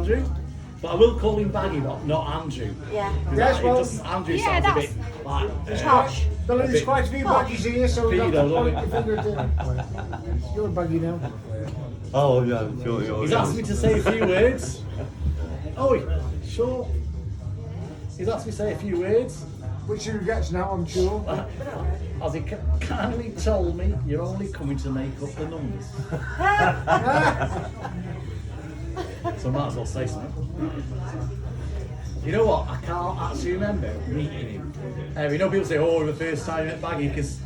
Andrew. But I will call him Baggy, not Andrew. Yeah. Yes, well, Andrew yeah, sounds a bit like Tosh. Well, there's quite a few baggies here, so we'll have to Pedo, point don't your finger at you're a baggy now. Oh, yeah, sure. He's asked me to say a few words. Oh, sure. He's asked me to say a few words. Which he regrets now, I'm sure. As he kindly told me, you're only coming to make up the numbers. So I might as well say something. You know what? I can't actually remember meeting him. You know, people say, "Oh, the first time you met Baggy," because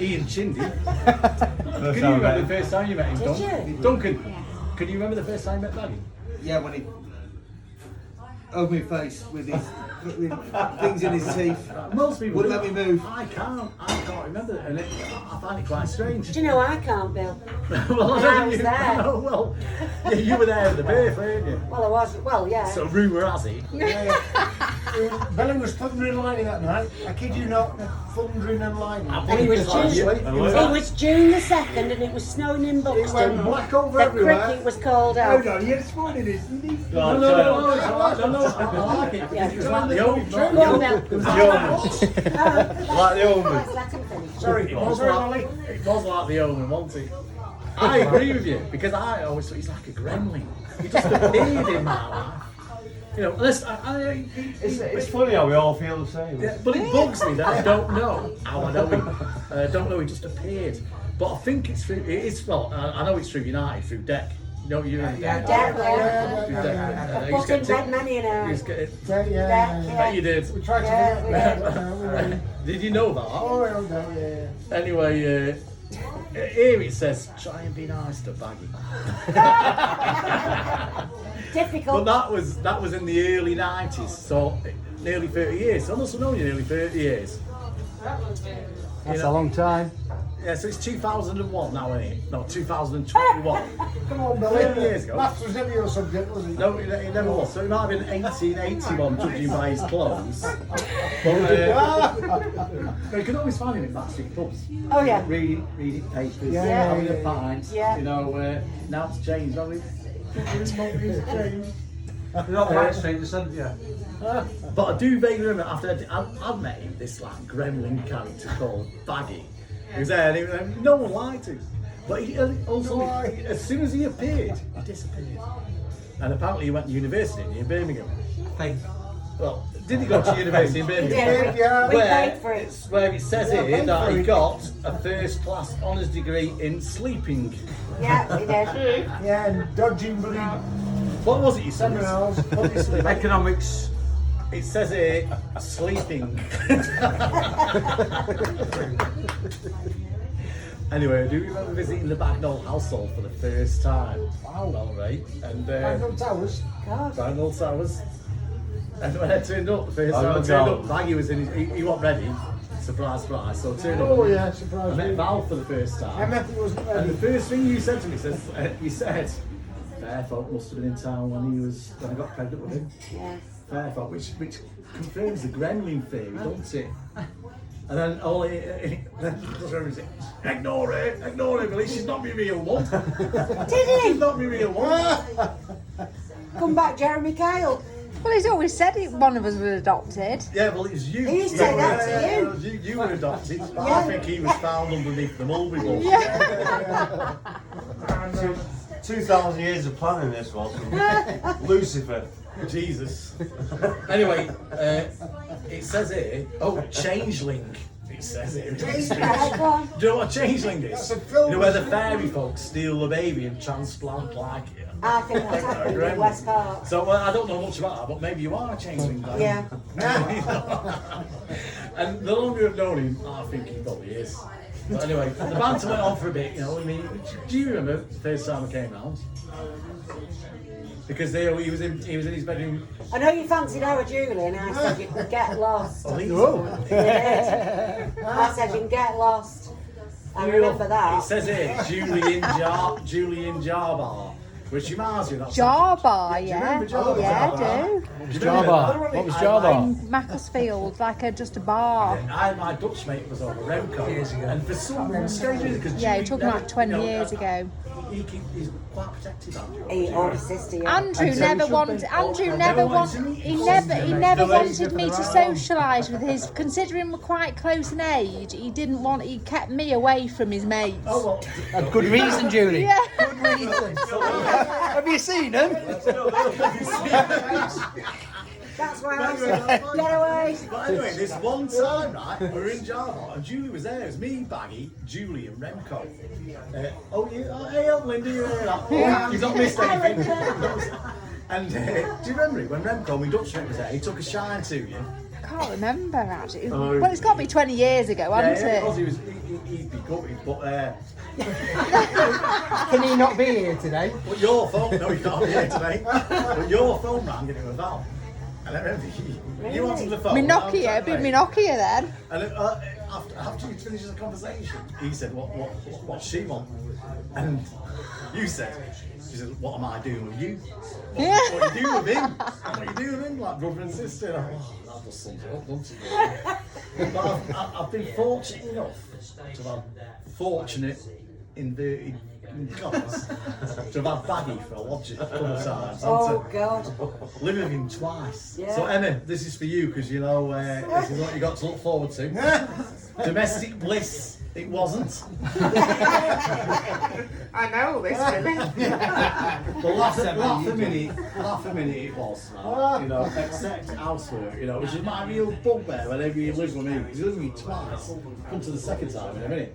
Ian Chindy. Can you remember the first time you met him, Did you? Duncan? Can you remember the first time you met Baggy? Yeah, when he over my face with his with things in his teeth. Most people Wouldn't let me move. I can't remember it, and I find it quite strange. Do you know I can't, Bill? Well, I was there. Oh, well, yeah, you were there at the birth, weren't you? Well, I was. Well, yeah. So rumour has it. Belly was thundering and lightning that night. I kid you not, thundering and lightning. And it was June. It was June the 2nd, and it was snowing in It Buxton. went black over The everywhere. cricket was called Hold out. on, you spotted it, didn't he? No, I like it. Yeah. It was like the old. Go on, Bill. Like the omen. Let him finish. Sorry, it was like the omen, wasn't it? I agree with you because I always thought he's like a gremlin. He just appeared in my life. You know, unless It's funny how we all feel the same. yeah, but it bugs me that I don't know how I know him. I don't know he just appeared. But I think it's through. It is well. I know it's through United through Deck. You know, you Deck, yeah. Through Deck. Put in red money in her. Bet you did. We tried to Yeah, forget that. Did you know that? Oh, well done, yeah. Anyway, here it says, try and be nice to Baggy. Difficult. But that was in the early 90s, so nearly 30 years. I must have known you nearly 30 years. That's a long time. Yeah, so it's 2001 now, isn't it? No, 2021. Come on, 30 Billy. years ago. Maths was never your subject, was it? No, it never was. So it might have been 1881, judging by his clothes. But you can always find him in backstreet pubs. Oh, yeah. Reading papers, Yeah. having a pint. Yeah. You know, now it's changed, haven't it? You're not backstreet, isn't you? But I do vaguely remember after I'd met him, this like gremlin character called Baggy. He was there and no one liked him. But he also, as soon as he appeared, he disappeared. And apparently he went to university in Birmingham. Well, did he go to university in Birmingham? Yeah, we paid for it. Where it says here that he got a first class honours degree in sleeping. Yeah, he did. Yeah, and dodging bloody What was it you said? criminals. Obviously, Economics. it says here, sleeping. Anyway, I do remember visiting the Bagnall household for the first time. Wow. All right. And Bagnall Towers. God. Bagnall Towers. And when I turned up, the first Oh, time I good turned job. up, Baggy was in his, he wasn't ready. Surprise, surprise. So I turned up. Oh, and yeah, I surprise met me. Val for the first time. I meant he wasn't And the ready. first thing you said to me, you said, Fairfolk must have been in town when I got pregnant with him. Yeah. Fairfolk, which confirms the gremlin theory, doesn't it? And then all ignore it, Billy, she's not my real one. Did She's he? not my real one. Come back, Jeremy Kyle. Well, he's always said one of us was adopted. Yeah, well, it was you. He said that to you. It was you were adopted. I Yeah. think he was found underneath the mulberry bush. Yeah. 2,000 years of planning this was. Lucifer. Jesus. Anyway, it says here, changeling. It says here. Do Right, go on. you know what a changeling is? That's a film. You know where the fairy folks steal the baby and transplant like it. I think that's happened in West Park. So I don't know much about that, but maybe you are a changeling. Dan. Yeah. And the longer I've known him, I think he probably is. But anyway, the banter went on for a bit, you know. I mean, do you remember the first time I came round? Because he was in his bedroom. I know you fancied our Julie, and I said you could get lost. Oh, he's- You did. I said you can get lost. I remember It that. says here, Julian Jarbar, which reminds me of that. Jar bar, Do you yeah. remember Jar Yeah, Bar? I do. What was Jarbar? What was Jarbar? In Macclesfield, like just a bar. My Dutch mate was over Remco, and for some strange reason, because Yeah, you're talking like 20 years ago. he's quite protective, Andrew. He older sister, yeah. Andrew And so never we should wanted. be- Andrew Oh, never no, wanted. isn't He he? never The ladies wanted are me to for their own. socialise with his. Considering we're quite close in age, he didn't want. He kept me away from his mates. Oh, well. A good reason, Julie. Yeah. Good reason. Have you seen him? That's why I said, get away. But anyway, this one time, right, we were in Java and Julie was there. It was me, Baggy, Julie, and Remco. Hey, Linda, you're here. Oh, you've not missed anything. And do you remember it when Remco, my Dutch mate, was there? He took a shine to you. I can't remember actually. Oh. Well, it's got to be 20 years ago, hasn't Yeah, it? because he'd be gutted, but Can he not be here today? but your phone, no, you can't be here today. But your phone rang and it was Val. And I remember you answered the phone. Me and I was Nokia, like, it'd be me Nokia then. And after you finished the conversation, he said, "What she want?" And you said, "She said, what am I doing with you? Yeah. What are you doing with him? What are you doing with him? Like brother and sister?" And that just sums it up, doesn't it? But I've been fortunate enough to have fortunate inverted commas to have had Baggy for a lodger a couple of times. Oh, God. Living with him twice. Yeah. So Emma, this is for you because you know this is what you got to look forward to. Domestic bliss, it wasn't. I know this really. But laugh a minute it was. Right? You know, except housework. You know, which is my real bugbear whenever you live with me. Because you live with me twice. Come to the second time in a minute.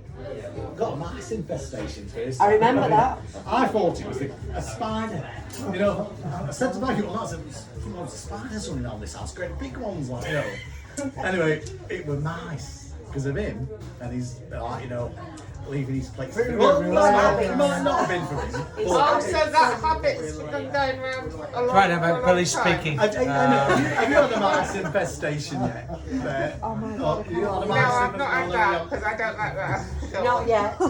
Got a mice infestation first. I remember that. I thought it was a spider. You know, I said to Baggy, well, that's a spiders running around this house, great big ones, like, you know. Anyway, it were mice because of him, and he's like, you know, leaving his plates. Well, it might not have been for him. Oh, so that habit's been going around a lot. Right now, Billy's speaking. Have you had a mice infestation yet? Oh my God. You had a No, mice I've not had that infestation? because I don't like that. Not yet.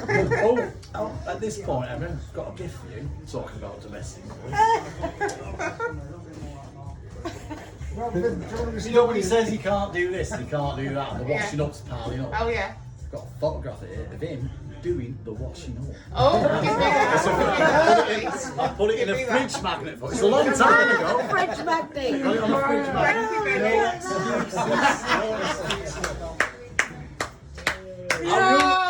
Anyway. Oh, at this point, I've got a gift for you, talking about domestic bliss. You know when he says he can't do this, he can't do that, and the washing up's piling up. Oh yeah. Got a photograph here of him doing the washing up. Oh, give me that. I put it in a fridge magnet for It's a long time ago. Fridge magnet. Got it on a fridge magnet.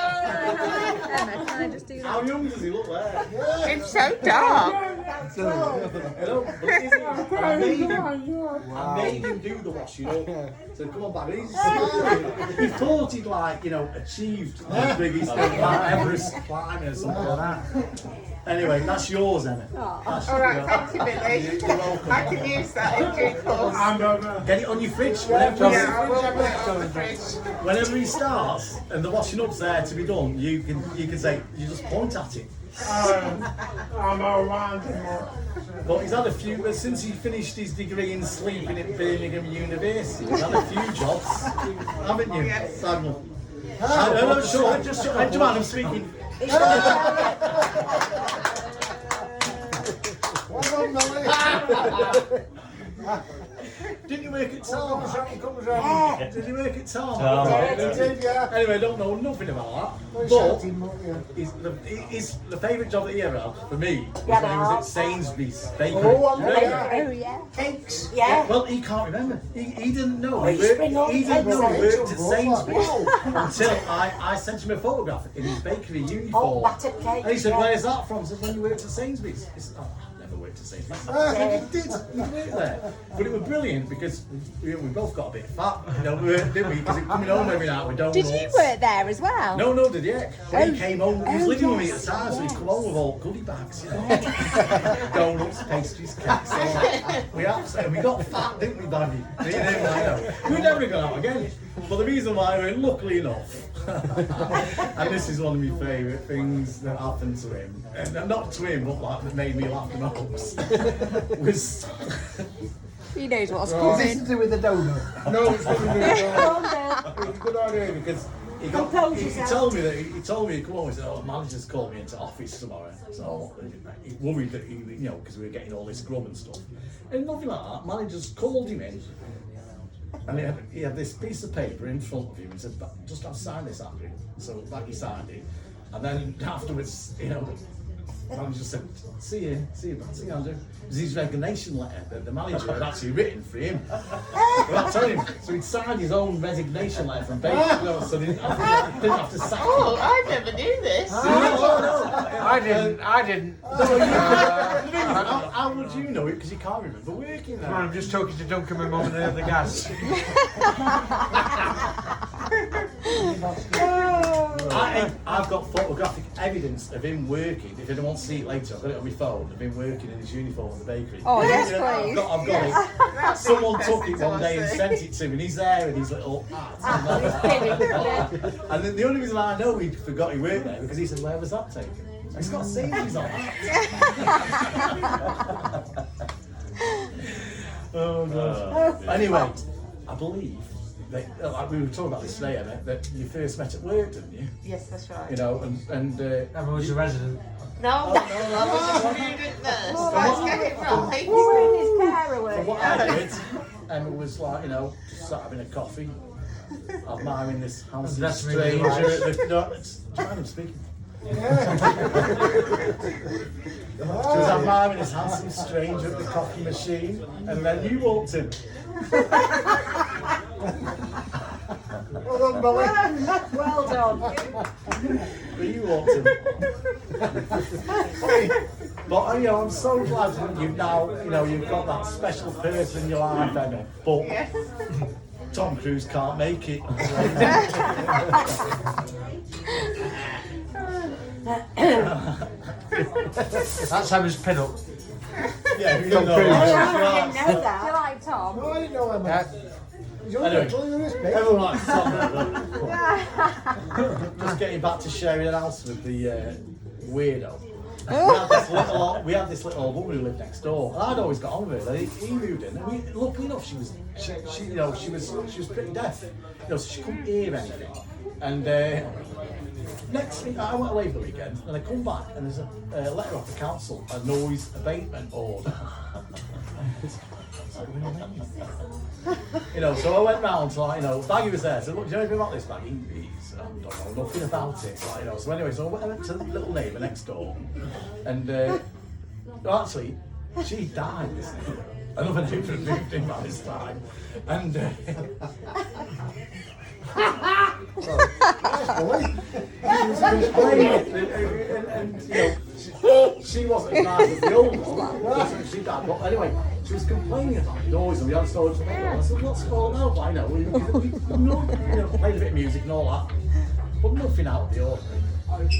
Emma, can I just do that? How young does he look there? It's so dark. Hello, but I made him do the washing up. So come on back. He's smiling. He thought he'd like, you know, achieved the biggest thing, like Everest climbing or something like that. Anyway, that's yours, Emma. That's All right, yours. thank you, Billy. You're welcome. I can use that in due course. Get it on your fridge Yeah, I will put it on the fridge. whenever he starts and the washing up's there to be done. You can say you just point at it. I'm around tomorrow. But he's had a few, but since he finished his degree in sleeping at Birmingham University, he's had a few jobs, haven't you, Yes. Samuel? No, sure, just do you mind, I'm speaking. What's on, Billy? Didn't you work at Tom? Comes round. Did you work at Tom? Tom. He did, yeah. Anyway, I don't know nothing about that. Shouting, But yeah. the favourite job that he ever had for me was Yeah, when he was no. at Sainsbury's Bakery. Oh, I'm Right? there. Oh yeah. Cakes. Yeah. Well, he can't remember. He didn't know. Oh, you spring all He the didn't know he eggs worked at Sainsbury's until I sent him a photograph in his bakery uniform. Oh, battered cake. And he said, Yeah. "Where's that from?" I said, "When you worked at Sainsbury's." He said, "Oh, I never worked at Sainsbury's." I said, "You did. You worked there." But it was brilliant because we both got a bit fat, you know, didn't we? Because coming home every night with donuts. Did you work there as well? No, did he? But he Oh. came home. He was Oh, living with me at yes, the time, so he'd yes. come home with all goodie bags, you know, donuts, pastries, cakes. All that. We got fat, didn't we, Baggy? Me and him, I know. We've never gone out again. But the reason why we're luckily enough, and this is one of my favourite things that happened to him, and not to him, but like that made me laugh the most, was. He knows what's What's this coming. to do with the donut? No, it's really good. Calm down. It's a good idea because he Compose he yourself. told me that he told me to come home. He said, "Oh, the manager's called me into office tomorrow." So he worried that you know, because we were getting all this grub and stuff, and nothing like that. Managers called him in, and he had this piece of paper in front of him and said, "Just have to sign this, Andrew." So Baggy signed it, And then afterwards, you know, I just said, see you, Andrew. It was his resignation letter that the manager had actually written for him. Without telling him. So he'd signed his own resignation letter from Baggy, you know, so he didn't have to sack him. Oh, I never knew this. I didn't. How would you know it? Because you can't remember working there. I'm just talking to Duncan, my mum, and the other gas. I've got photographic evidence of him working. If anyone wants to see it later, I've got it on my phone. Of him working in his uniform in the bakery. Oh, yes, I've got it. Someone took it one day and sent it to me, and he's there in his little hat. And then the only reason I know he forgot he worked there because he said, "Where was that taken?" He's got savings on that. Oh god. Anyway, I believe that, like we were talking about this today, Emma, that you first met at work, didn't you? Yes, that's right. You know, and Emma was a resident. No, I was a student nurse. Let's get it right. You were in his care from away. what I did, Emma was like, you know, just sat having a coffee, admiring this handsome That's me, stranger. right. At the, no, it's, do you mind him speaking? She was admiring this handsome stranger at the coffee machine, and then you walked in. Well done, Billy. Well done. But you walked in. But you know, I'm so glad that you've now, you know, you've got that special person in your life, Emma. But Yes. Tom Cruise can't make it. That's Emma's pin-up. Yeah, you Tom know. Cruise. I Right. didn't know that. You like Tom? No, I didn't know Emma. Anyway, everyone likes Tom. Just getting back to sharing an house with the weirdo. We had this little old woman who lived next door, and I'd always got on with her. He moved in, and luckily enough, she was pretty deaf, you know, so she couldn't hear anything. And next week, I went away for the weekend, and I come back, and there's a letter off the council, a noise abatement order. You know, so I went round to, like, you know, Baggy was there, so look, do you know anything about this, Baggy? He's, I don't know nothing about it, like, you know, so anyway, so I went to the little neighbour next door, and, well, actually, she died, this neighbour. Another neighbour had moved in by this time, and, and you know, she wasn't as nice as the old one, so she died. But anyway, she was complaining about the noise, and we had a story to make. I said, "What's it all about?" I know, we played a bit of music and all that, but nothing out of the ordinary.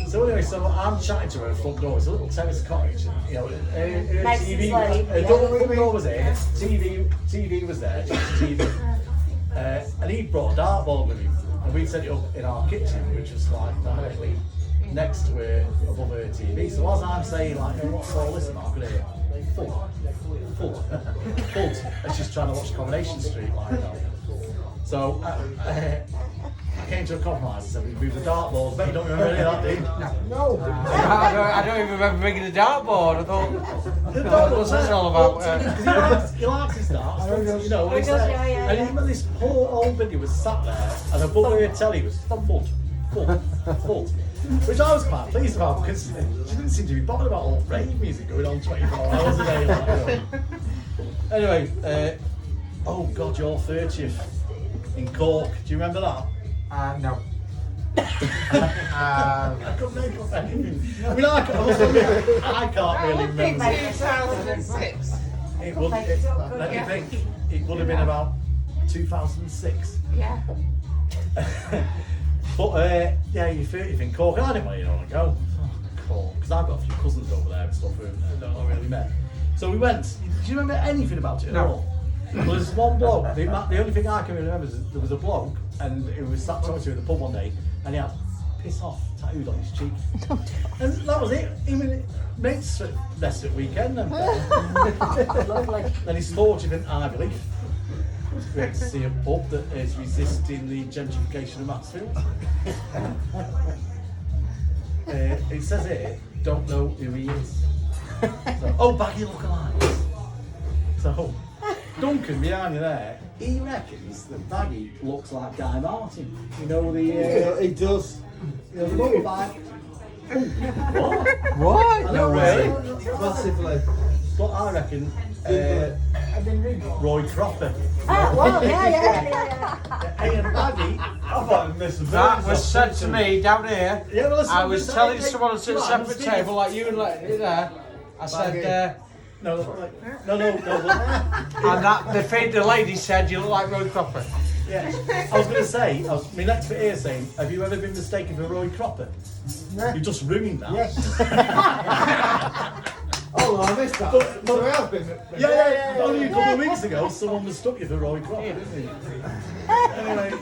So anyway, so I'm chatting to her at the front door. It's a little terrace cottage, and, you know, her Nice TV, and slow. her front door was there, TV was there, just TV. And he brought a dartboard with him, and we set it up in our kitchen, which was like directly next to her, above her TV. So as I'm saying, like, "Hey, what's all this about?" I could hear full. And she's trying to watch Coronation Street, like, you know. So I came to a compromise and said, "We moved the dartboard." Bet you don't remember any of that, do you? No. I don't even remember bringing the dartboard. I thought, what's this all about? Because he likes his darts, you know. He does, yeah. And this poor old lady was sat there, and above her telly was full. Which I was quite pleased about, because she didn't seem to be bothered about all rave music going on 24 hours a day. Like, you know. Anyway, oh God, your 30th in Cork. Do you remember that? No. I couldn't make up anything. I mean, I can't really remember. 2006. Let me think. It would have been about 2006. Yeah. But yeah, you're 30th in Cork. I didn't really want to go. Cork, because I've got a few cousins over there and stuff who I've not really met. So we went. Do you remember anything about it at all? Well, there's one bloke. The only thing I can remember is there was a bloke, and he was sat talking to him in the pub one day, and he had "piss off" tattooed on his cheek. And that was it. I mean, mates for the rest of the weekend. And Lovely. then his fortunate, I believe. It's great to see a pub that is resisting the gentrification of Maxfield. It says here, "Don't know who he is." So, oh, Baggy lookalike. So, Duncan behind you there, he reckons that Baggy looks like Guy Martin. You know the He does. motorbike. What? I know, really. Massively. But I reckon Roy Cropper. Ah, well, yeah. Hey, and Baggy. I thought we missed the That was said to me down here. Yeah, well, listen, I was listen, telling hey, someone at a come on, separate Steve. table, like you and like there. I said, No, no. and that the lady said you look like Roy Cropper. Yeah. I was going to say, my next bit here saying, have you ever been mistaken for Roy Cropper? You just ruined that. Yes. Oh, I missed that. But- So I have been. Yeah. Only a couple of weeks ago, someone mistook you for Roy Cropper, didn't he? Anyway,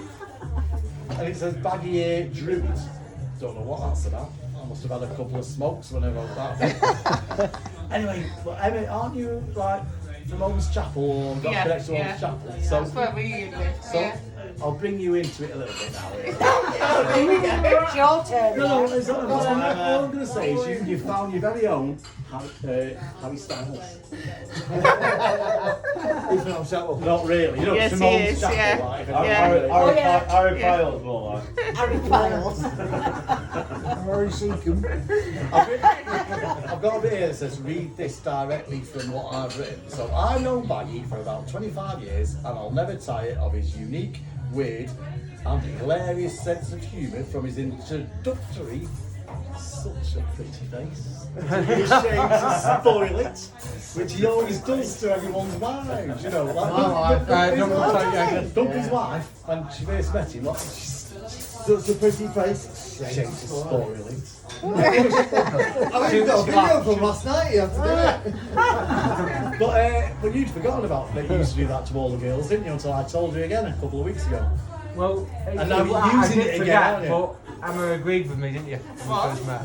and it says Baggy here, Druid. Don't know what that's about. I must have had a couple of smokes when I wrote that. Anyway, but Emma, aren't you like from Holmes Chapel or got Yeah, connection to yeah. Holmes Chapel? That's where we live. So I'll bring you into it a little bit now. It's your turn. No, now. it's not, all I'm going to say is you found your very own Harry Styles. He's from Chapel. Not really, you know, Yes, from he Holmes is, Chapel. yeah. Like, Yeah. Harry Piles more like. Harry Piles. Harry Seacombe. I've got a bit here that says read this directly from what I've written. So I've known Baggy for about 25 years and I'll never tire of his unique, weird and hilarious sense of humour from his introductory such a pretty face. He's ashamed to spoil it, which he always does to everyone's wives, you know. Like Duncan's wife, when she first met him, like, Such a pretty face. ashamed to spoil it. I mean, you've got a video from last night, you have to do it. But you'd forgotten about that you used to do that to all the girls, didn't you? Until I told you again a couple of weeks ago. Well, And now you're I using did it again, forget, aren't you? but Emma agreed with me, didn't you? When What? we first met.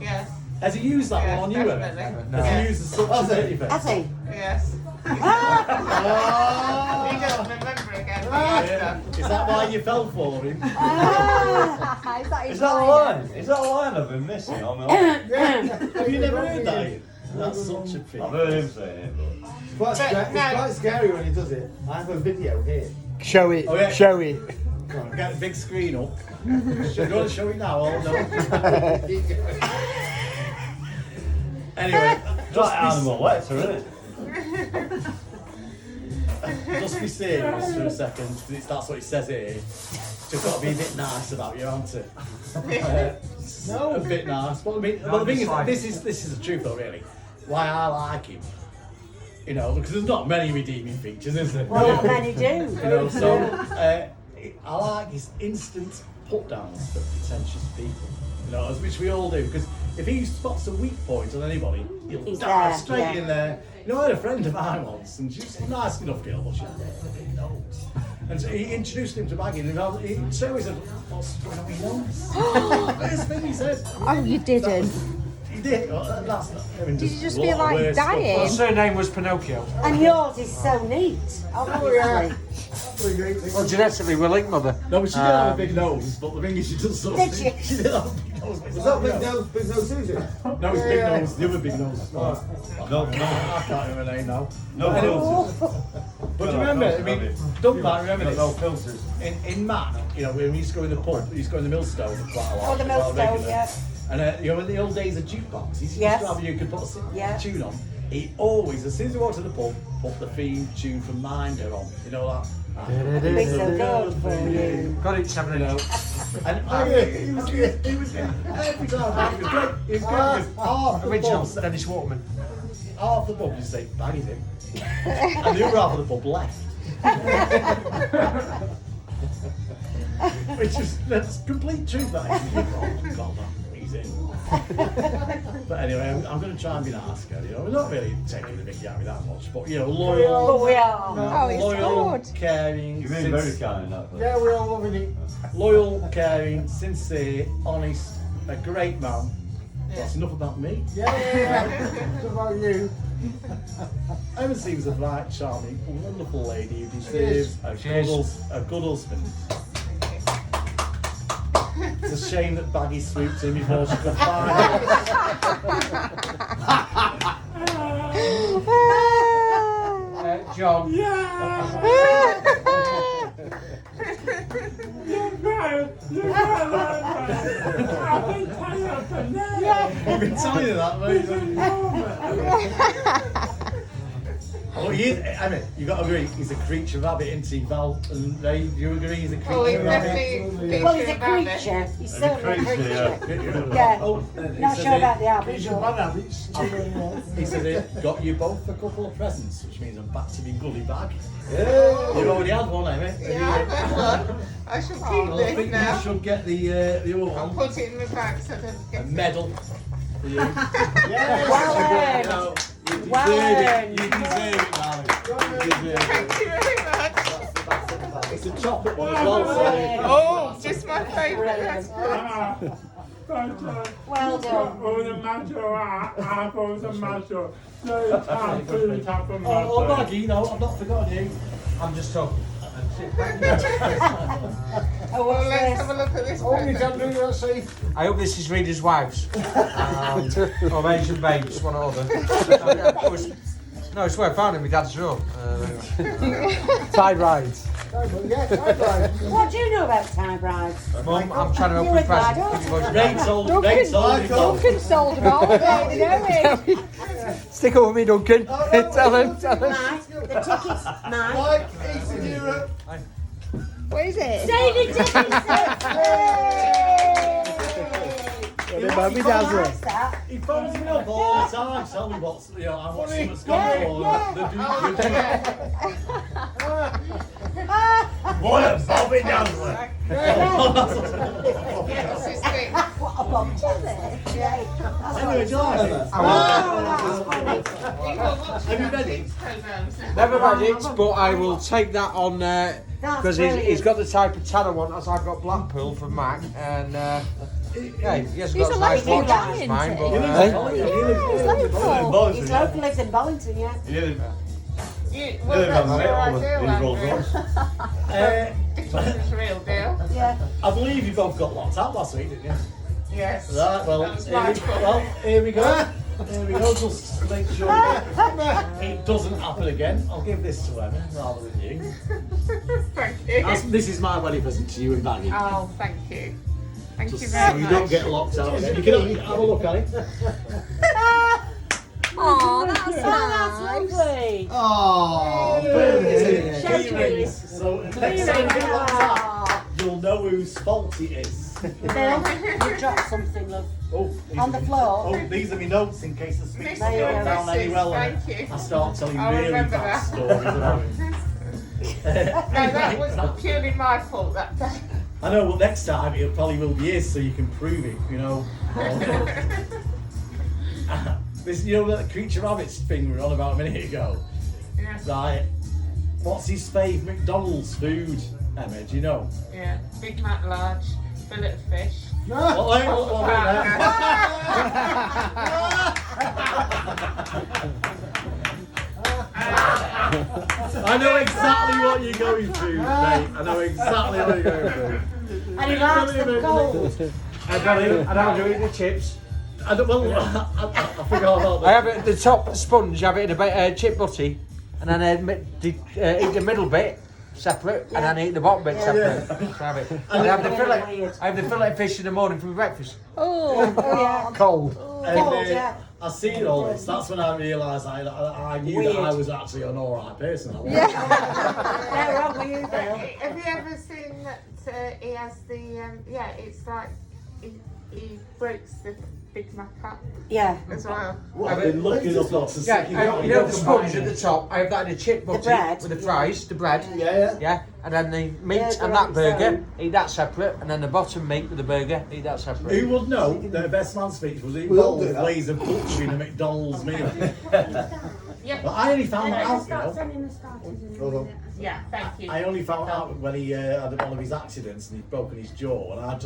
Yes. Has he used that Yes, one on you, Emma? definitely. No. Has he Yes. used the such a pretty face? Has he? Yes. Ah. He doesn't remember again. Yeah. Is that why you fell for him? Ah. Is that his Is that a line? line? Is that a line I've been missing? I mean, Have you never heard that? Ian? That's such a I've pretty heard him saying it, but. It's quite scary when he does it. I have a video here. Show it. Oh, yeah. Show it. Get the big screen up. Do you want to show it now or no? Anyway, It's like animal letter, isn't it? just be serious for a second, because that's what it says here. Just got to be a bit nice about your answer. No, a bit nice. But I mean, well, the thing is, this is the truth though, really. Why I like him, you know, because there's not many redeeming features, is there? Well, not many do. You know, so I like his instant put downs for pretentious people. You know, which we all do. Because if he spots a weak point on anybody, he'll He's dive there, straight yeah. in there. You know, I had a friend of mine once, and she's a nice enough girl, but she had a big nose. And so he introduced him to Baggy, and he straight away said, "What's going on with your nose?" First thing he said. Oh, you didn't. He did. Well, that's not. I mean, Did you just a feel lot of like worse stuff. dying? Her surname was Pinocchio. And yours is so neat. Obviously. Well, genetically, we're linked, mother. No, but she did have a big nose, but the thing is, she does sort of. Did she? She did have a big nose. Was that Big Nose Susan? No, it's Big Nose, the other Big Nose. No, I can't remember her name now. no But anyway, filters. but do you remember, I mean, don't Matt remember No this? filters. In Matt, you know, when we used to go in the pub, we used to go in the Millstone quite a lot. Oh, the quite Millstone, regular. yeah. And you know, in the old days of jukebox, he used Yes. to have you could put a Yeah. tune on. He always, as soon as he walked to the pub, put the theme tune from Minder on. You know that? Be so good for you. Got it, 7 You know, inch. and he was every time. He was great. He was great. Because half the Original pub, Dennis Waterman. half the pub, you say, Baggy's in. And the other half of the pub left. Which is, that's complete truth, that is. Oh, God, he's in. But anyway, I'm going to try and be nice, girl. You know, we're not really taking the mickey out of me that much, but you know, loyal, But we are. Oh, it's loyal, good. caring, You've been very kind in that. Yeah, we're all loving it. loyal, caring, sincere, honest, a great man. That's enough about me. Yeah. What about you? Emma seems a bright, charming, wonderful lady who deserves a good husband. It's a shame that Baggy swooped in before she could find it. John. I've been telling you that, mate. Oh, Emma, you got to agree, he's a creature of habit, isn't he, Val? And Ray, do you agree he's a creature Oh, he's of habit? definitely Well, he's a creature. He's certainly a creature. Yeah. Oh, Not sure about the habit. It's your bad habits. He said, got you both a couple of presents, which means I'm back to my gully bag. You've already had one, Emma. Yeah, I shall keep I think this you now. should get the other I'll one, put it in the bag so I don't a get medal for you. Well earned. You deserve Well it. earned. You deserve it, darling. You deserve it. Thank you very much. It's a chocolate one as well. So. Oh, just my favourite. That's good. Well done. Oh, Baggy, no, I've not forgotten you. I'm just talking. Oh, Well, what's let's this? have a look at this Only present. can do that, see. I hope this is readers' wives. Or Asian babes, one or other. No, it's where I found it in my dad's drawer. Tide rides. Yeah, right. What do you know about time brides? Mum, I'm trying to You open with present. that, Give you boys a Ray told me. Duncan sold them all. There you know. Stick up with me, Duncan. Tell him. Mike, the tickets, Mike. Like Eastern Europe. What is it? David What about me, Dazzler? He phones me up all the time, tell me what's, how much it's gone for. What a Bobby Dazzler! Yes, it's big. What a bomb. Anyway, John, Have you read it? Never read it, but I will take that on because he's got the type of tan I want, as I've got Blackpool from Mac, and yeah, he hasn't He's got a as nice local watch guy, as isn't mine, he? but He's local. He's local, lives in Bollington, yeah. Well, that's your ideal, Andrew. Uh, It's real deal. Yeah. I believe you both got locked out last week, didn't you? Yes. Right, well, That was my fault. here we go. Here we go, just to make sure it doesn't happen again. I'll give this to Emma rather than you. Thank you. This is my wedding present to you and Baggy. Oh, thank you. Thank you So very you much. don't get locked out again. You can have a look at it. Oh, that's Oh, that's lovely. Oh, Show Key rings. So next time you get locked out, you'll know whose fault it is. Bill, you dropped something, love. Oh, these On are the me- floor. Oh, these are my notes in case the speech There you goes go. down any well. Thank you. I start telling I'll really remember bad that. stories about it. No, that was purely my fault that day. I know, well, next time it probably will be his, so you can prove it, This, that creature rabbits thing we were on about a minute ago. Yeah. Right. What's his fave McDonald's food, Emma? Do you know? Yeah. Big Mac large, fillet of fish. What I know exactly what you're going through, mate. I know exactly what you're going through. And he likes them cold. and I'll do it in the chips. I forgot about that. I have it at the top sponge, have it in a bit chip butty, and then eat the middle bit separate, and then eat the bottom bit separate. So I have it. And I have the fillet fish in the morning for breakfast. Oh, Yeah. Cold. And, Cold, yeah. I seen all this. That's when I realised I knew that I was actually an alright person. They're wrong with you, Bill. Have you ever seen that he has the, it's like he breaks the Big Mac up Yeah. as well. I've been looking up lots of Yeah, stuff. you know the sponge at the top. I have that in a chip butty bread. with the fries, the bread. yeah. And then the meat Yeah, and that burger, eat that separate, and then the bottom meat with the burger, eat that separate. Who would know that the best man speech was We all do involved that. ways of butchering a McDonald's meal? Yeah. But I only found that out, Yeah, thank you. I only found out when he had one of his accidents and he'd broken his jaw, and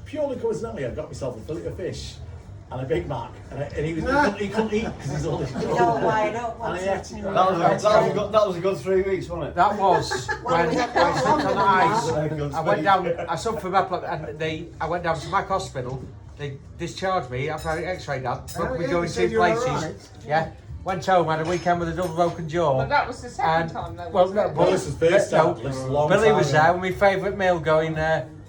purely coincidentally, I got myself a fillet of fish and a Big Mac, and he couldn't eat because he's all his He's all wired up. And he had to, That was a good 3 weeks, wasn't it? That was when I slept on the ice. Good I went speech. down, I suffered from epilepsy, and I went down to Mac Hospital. They discharged me after I had an X-ray done. Took me yeah, going you said two you were places. alright. Yeah. Went home, had a weekend with a double broken jaw. But that was the second And time though. well, wasn't no, it? Well, this was first no, time, this is a long Billy time was ago. there with my favourite meal going.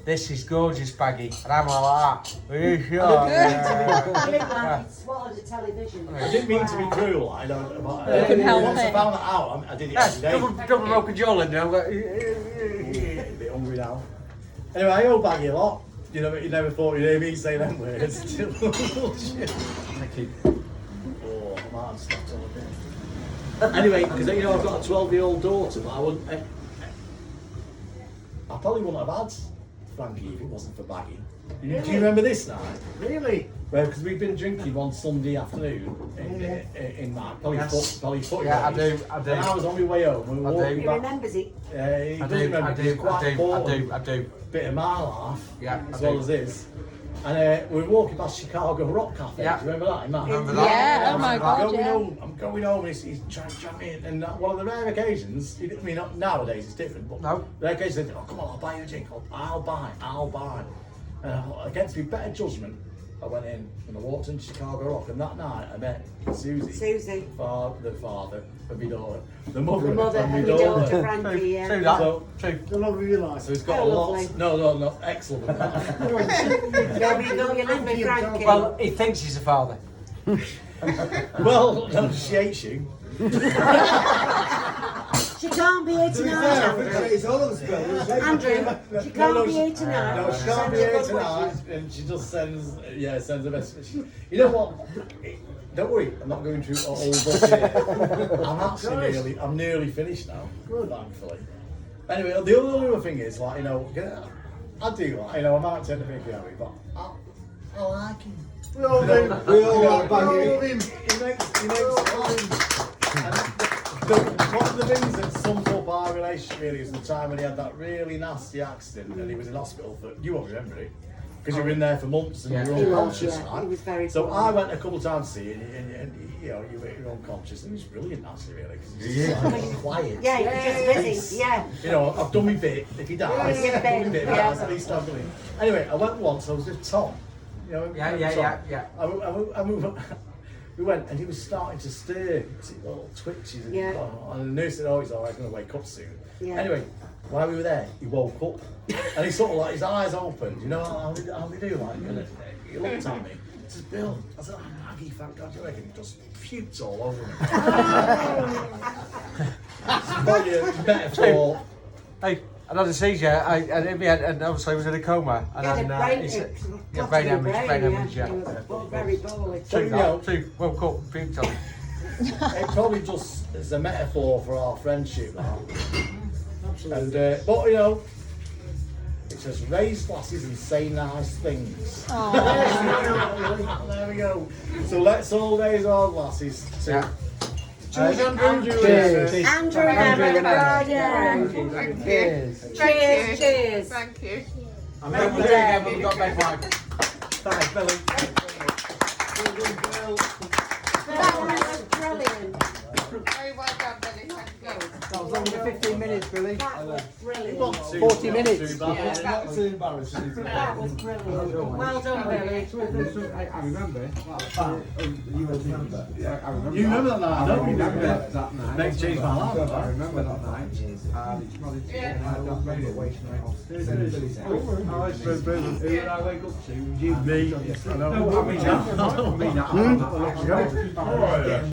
this is gorgeous, Baggy. And I'm all like that. Are you sure? I Yeah. looked like he'd swallowed a television. I didn't mean to be cruel, I don't. You couldn't help once I it. found that out, I did it Yes, every day. double Mocha Joel in there. I'm like, A bit hungry now. Anyway, I owe Baggy a lot. You know, you never thought you'd hear me say them words. Bullshit. Thank you. Oh, my arm's snapped on a bit. Anyway, because you know I've got a 12-year-old daughter, but I wouldn't. I probably wouldn't have had Frankie if it wasn't for Baggy. Do you remember this night? Really? Well, because we've been drinking one Sunday afternoon in Mark, probably foot. yeah, I do. And I was on my way home. We were walking He back. remembers it. He I doesn't do, remember. I It's do, quite I important do. bit of my life, Yeah, as I well do. as this. And we were walking past Chicago Rock Cafe. Yeah. Do you remember that? In Mark? Remember that? Yeah, oh my God, yeah. I'm going home, and he's trying to jump in. And one of the rare occasions, I mean, nowadays it's different, but No. the rare occasions, he said, oh, come on, I'll buy you a drink. I'll buy. And against my better judgment, I went in and I walked into Chicago Rock, and that night I met Susie. Susie. The father of my daughter. The mother, The mother of my and your daughter daughter. Frankie, yeah. True that. So, True. The love of your life. so it's got Oh, a lot. lovely. No, excellent. Yeah, but you got your lovely Frankie. Well, he thinks he's a father. Well, no, she hates you. She can't be here tonight, Andrew. It's all of us, girls. Andrew, she can't be here tonight. No, she can't Send be her here good tonight, wishes. and she just sends a message. You know what? Don't worry, I'm not going through all book here. I'm nearly finished now, thankfully. Anyway, the other thing is, like, you know, I do, like, you know, I might tend to think of it, but I like him. We all do. We all like Baggy. He makes one of the things that sums up our relationship really is the time when he had that really nasty accident and he was in hospital for, you won't remember it, because you were in there for months and you He were was, unconscious. yeah. Right? He was very So poor. I went a couple of times to see you and you know, you were unconscious, and it was brilliant actually really, because he's just like quiet. Yeah, you're just busy, yeah. You know, I've done my bit. If he dies, Yeah, I've done my bit. yeah. At least I'm doing. Anyway, I went once. I was with Tom. You know, Yeah. We went, and he was starting to stir. See, little twitches. And, Yeah. and the nurse said, "Oh, he's all right. He's going to wake up soon." Yeah. Anyway, while we were there, he woke up, and he sort of like his eyes opened. You know how they do, like. And he looked at me. He says, "Bill," I said, "Oh, Maggie, thank God you reckon." He just puked all over me. Brilliant metaphor. Hey, another seizure. And obviously I was in a coma. And He had a then, brain, he said- yeah, brain hemorrhage, yeah. yeah. He was very poorly. True, You know, that. True. Woke up, puked on him. It probably just is a metaphor for our friendship, that. And but you know, it says raise glasses and say nice things. There we go. So let's all raise our glasses to Yeah. Andrew. Cheers. Andrew and Emma, yeah. Thank you. Cheers. Thank you. Cheers. Thank you. I'm going to do it again, but we've got bed wine. Thanks, Billy. That was brilliant. Very well done, Billy. Thank you. That was only 15 minutes, Billy. That was brilliant. 40 minutes. That's too embarrassing. That was brilliant. Well done, Billy. I remember. You remember? I remember. You remember that night? I don't remember that night. Next changed my life. I remember that night. I don't remember waiting off. Oh, it's brilliant. Who did I wake up to? You, me. I know. No, I mean that. I mean that.